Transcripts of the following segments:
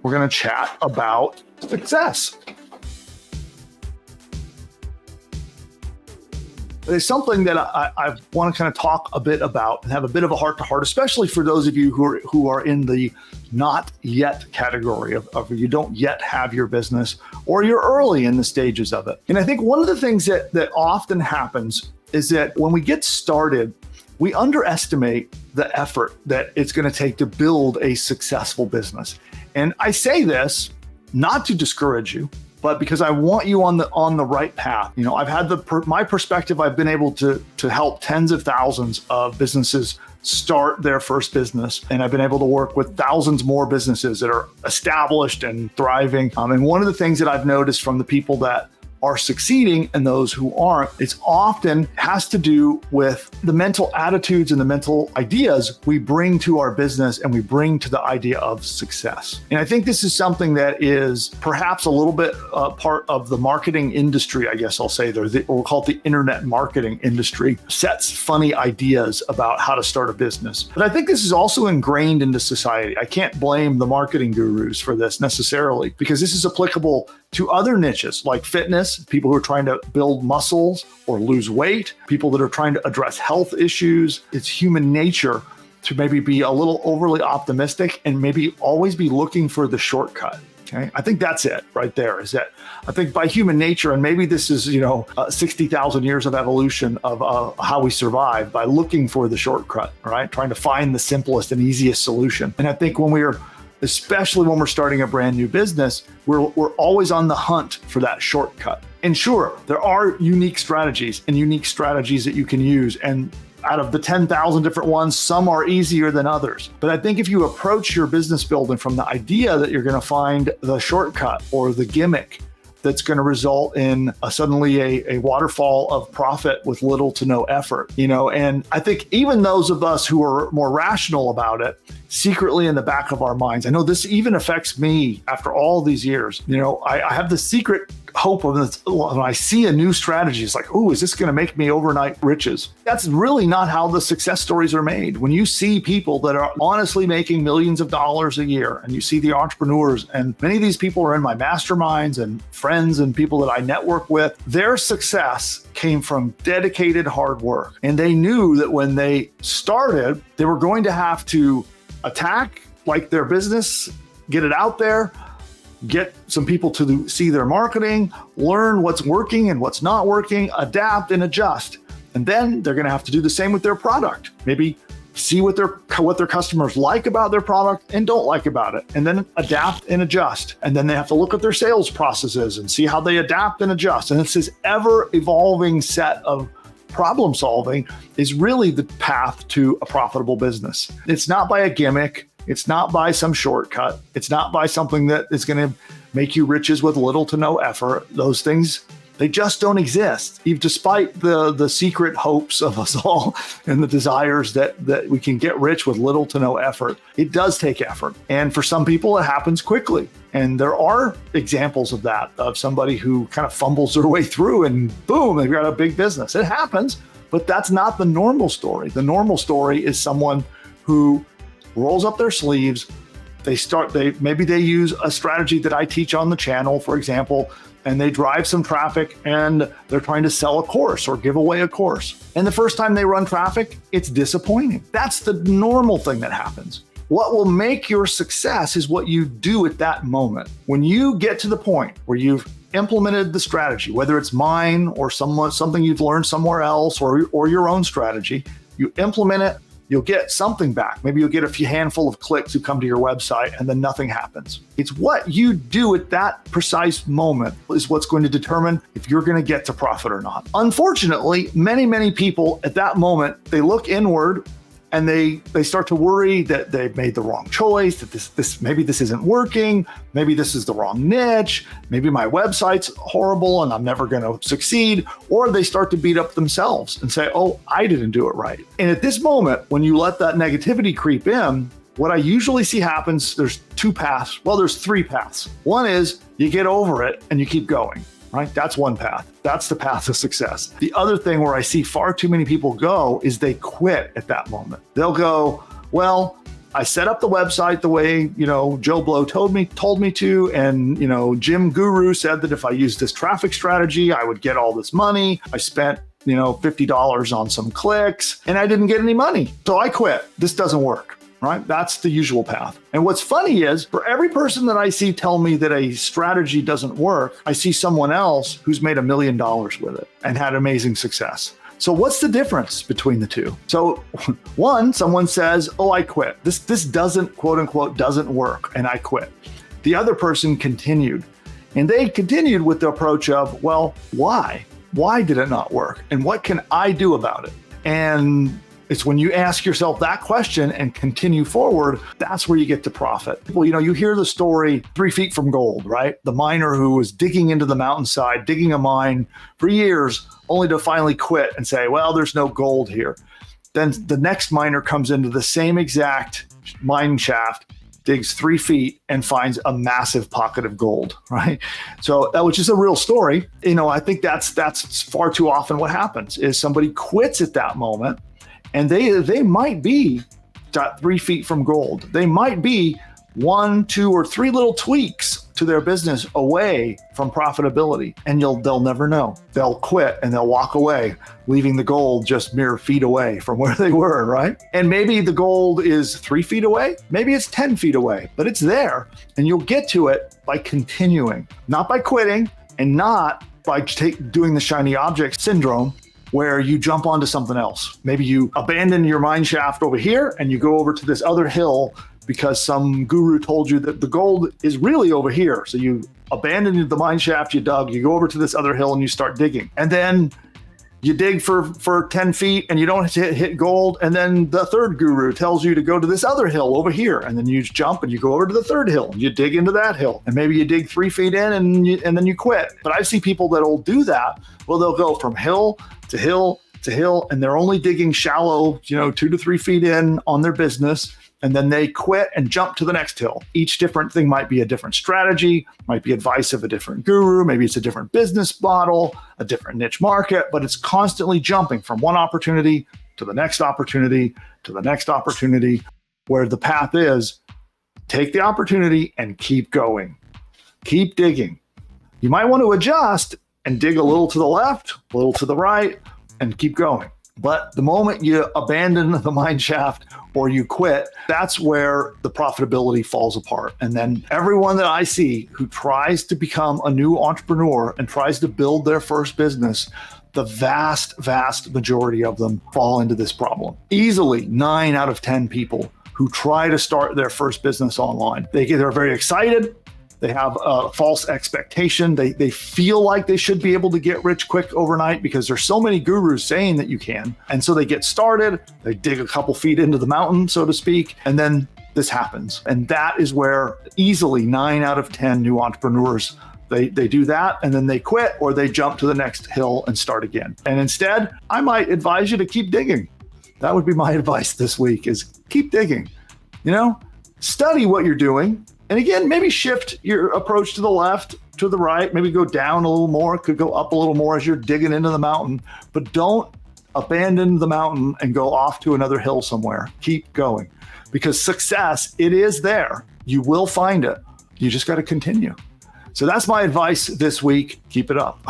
we're going to chat about success. It's something that I want to kind of talk a bit about and have a bit of a heart-to-heart, especially for those of you who are in the not yet category of you don't yet have your business or you're early in the stages of it. And I think one of the things that often happens is that when we get started, we underestimate the effort that it's going to take to build a successful business. And I say this not to discourage you, but because I want you on the right path. You know, I've had my perspective. I've been able to help tens of thousands of businesses start their first business, and I've been able to work with thousands more businesses that are established and thriving. And one of the things that I've noticed from the people that are succeeding and those who aren't, it's often has to do with the mental attitudes and the mental ideas we bring to our business and we bring to the idea of success. And I think this is something that is perhaps a little bit part of the marketing industry, I guess I'll say, or we'll call it the internet marketing industry, sets funny ideas about how to start a business. But I think this is also ingrained into society. I can't blame the marketing gurus for this necessarily, because this is applicable to other niches like fitness, people who are trying to build muscles or lose weight, people that are trying to address health issues. It's human nature to maybe be a little overly optimistic and maybe always be looking for the shortcut. Okay, I think that's it right there. Is that I think by human nature, and maybe this is 60,000 years of evolution of how we survive by looking for the shortcut, right? Trying to find the simplest and easiest solution. And I think especially when we're starting a brand new business, we're always on the hunt for that shortcut. And sure, there are unique strategies that you can use. And out of the 10,000 different ones, some are easier than others. But I think if you approach your business building from the idea that you're going to find the shortcut or the gimmick that's going to result in suddenly a waterfall of profit with little to no effort, and I think even those of us who are more rational about it, secretly in the back of our minds, I know this even affects me after all these years. I have the secret hope of this. When I see a new strategy, it's like, oh, is this going to make me overnight riches? That's really not how the success stories are made. When you see people that are honestly making millions of dollars a year, and you see the entrepreneurs, and many of these people are in my masterminds and friends and people that I network with, their success came from dedicated hard work. And they knew that when they started, they were going to have to attack like their business, get it out there, get some people to see their marketing, learn what's working and what's not working, adapt and adjust. And then they're going to have to do the same with their product. Maybe see what their customers like about their product and don't like about it, and then adapt and adjust. And then they have to look at their sales processes and see how they adapt and adjust. And it's this ever evolving set of problem solving is really the path to a profitable business. It's not by a gimmick. It's not by some shortcut. It's not by something that is going to make you riches with little to no effort. Those things, they just don't exist. Despite the secret hopes of us all and the desires that we can get rich with little to no effort, it does take effort. And for some people, it happens quickly. And there are examples of that, of somebody who kind of fumbles their way through and boom, they've got a big business. It happens, but that's not the normal story. The normal story is someone who rolls up their sleeves. Maybe they use a strategy that I teach on the channel, for example, and they drive some traffic and they're trying to sell a course or give away a course. And the first time they run traffic, it's disappointing. That's the normal thing that happens. What will make your success is what you do at that moment. When you get to the point where you've implemented the strategy, whether it's mine or something you've learned somewhere else or your own strategy, you implement it, you'll get something back. Maybe you'll get a handful of clicks who come to your website and then nothing happens. It's what you do at that precise moment is what's going to determine if you're going to get to profit or not. Unfortunately, many people at that moment, they look inward and they start to worry that they've made the wrong choice, that maybe this isn't working, maybe this is the wrong niche, maybe my website's horrible and I'm never going to succeed, or they start to beat up themselves and say, oh, I didn't do it right. And at this moment, when you let that negativity creep in, what I usually see happens, there's two paths. Well, there's three paths. One is you get over it and you keep going. Right? That's one path. That's the path to success. The other thing where I see far too many people go is they quit at that moment. They'll go, well, I set up the website the way, Joe Blow told me to. And, Jim Guru said that if I used this traffic strategy, I would get all this money. I spent, $50 on some clicks and I didn't get any money. So I quit. This doesn't work. Right? That's the usual path. And what's funny is for every person that I see tell me that a strategy doesn't work, I see someone else who's made $1 million with it and had amazing success. So what's the difference between the two? So one, someone says, oh, I quit. This doesn't, quote unquote, doesn't work. And I quit. The other person continued. And they continued with the approach of, well, why? Why did it not work? And what can I do about it? And it's when you ask yourself that question and continue forward, that's where you get to profit. Well, you hear the story 3 feet from gold, right? The miner who was digging into the mountainside, digging a mine for years, only to finally quit and say, well, there's no gold here. Then the next miner comes into the same exact mine shaft, digs 3 feet and finds a massive pocket of gold, right? So which is a real story. I think that's far too often what happens is somebody quits at that moment. And they might be 3 feet from gold. They might be 1, 2, or 3 little tweaks to their business away from profitability. And they'll never know. They'll quit and they'll walk away, leaving the gold just mere feet away from where they were, right? And maybe the gold is 3 feet away. Maybe it's 10 feet away, but it's there. And you'll get to it by continuing, not by quitting and not by doing the shiny object syndrome, where you jump onto something else. Maybe you abandon your mine shaft over here and you go over to this other hill because some guru told you that the gold is really over here. So you abandon the mine shaft you dug, you go over to this other hill and you start digging. And then you dig for 10 feet and you don't hit gold. And then the third guru tells you to go to this other hill over here. And then you jump and you go over to the third hill and you dig into that hill. And maybe you dig 3 feet in and then you quit. But I see people that'll do that. Well, they'll go from hill to hill to hill, and they're only digging shallow, 2 to 3 feet in on their business. And then they quit and jump to the next hill. Each different thing might be a different strategy, might be advice of a different guru. Maybe it's a different business model, a different niche market, but it's constantly jumping from one opportunity to the next opportunity to the next opportunity, where the path is take the opportunity and keep going, keep digging. You might want to adjust and dig a little to the left, a little to the right, and keep going. But the moment you abandon the mine shaft or you quit, that's where the profitability falls apart. And then everyone that I see who tries to become a new entrepreneur and tries to build their first business, the vast majority of them fall into this problem. Easily 9 out of 10 people who try to start their first business online, they're very excited. They have a false expectation. They feel like they should be able to get rich quick overnight because there's so many gurus saying that you can. And so they get started, they dig a couple feet into the mountain, so to speak, and then this happens. And that is where easily 9 out of 10 new entrepreneurs, they do that and then they quit or they jump to the next hill and start again. And instead, I might advise you to keep digging. That would be my advice this week is keep digging. Study what you're doing. And again, maybe shift your approach to the left, to the right, maybe go down a little more, could go up a little more as you're digging into the mountain, but don't abandon the mountain and go off to another hill somewhere. Keep going because success, it is there. You will find it. You just got to continue. So that's my advice this week. Keep it up.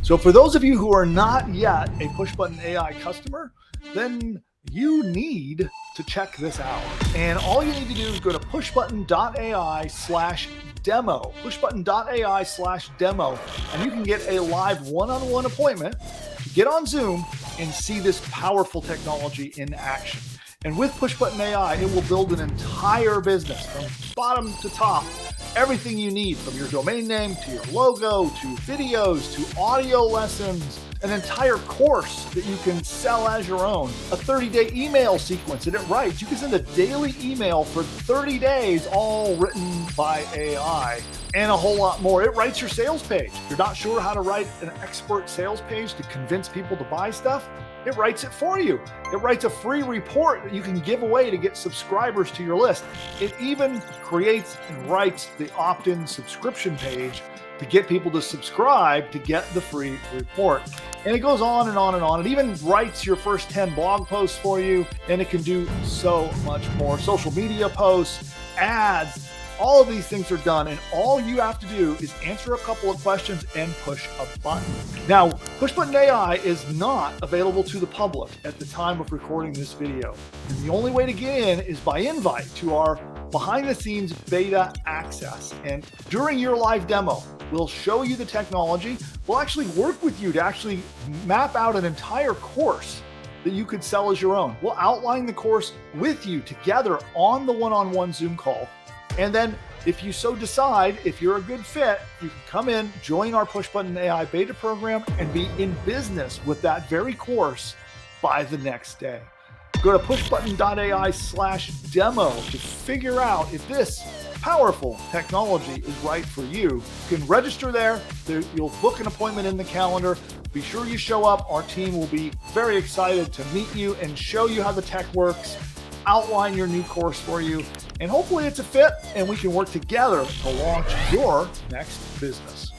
So for those of you who are not yet a PushButton AI customer, then you need to check this out. And all you need to do is go to pushbutton.ai/demo, pushbutton.ai/demo, and you can get a live one-on-one appointment to get on Zoom and see this powerful technology in action. And with PushButton AI, it will build an entire business from bottom to top. Everything you need from your domain name to your logo, to videos, to audio lessons, an entire course that you can sell as your own, a 30-day email sequence, and it writes. You can send a daily email for 30 days, all written by AI, and a whole lot more. It writes your sales page. You're not sure how to write an expert sales page to convince people to buy stuff? It writes it for you. It writes a free report that you can give away to get subscribers to your list. It even creates and writes the opt-in subscription page to get people to subscribe to get the free report. And it goes on and on and on. It even writes your first 10 blog posts for you, and it can do so much more. Social media posts, ads, all of these things are done, and all you have to do is answer a couple of questions and push a button. Now, PushButton AI is not available to the public at the time of recording this video. And the only way to get in is by invite to our behind-the-scenes beta access. And during your live demo, we'll show you the technology. We'll actually work with you to actually map out an entire course that you could sell as your own. We'll outline the course with you together on the one-on-one Zoom call. And then if you so decide, if you're a good fit, you can come in, join our PushButton AI beta program, and be in business with that very course by the next day. Go to pushbutton.ai/demo to figure out if this powerful technology is right for you. You can register there. You'll book an appointment in the calendar. Be sure you show up. Our team will be very excited to meet you and show you how the tech works, outline your new course for you, and hopefully it's a fit and we can work together to launch your next business.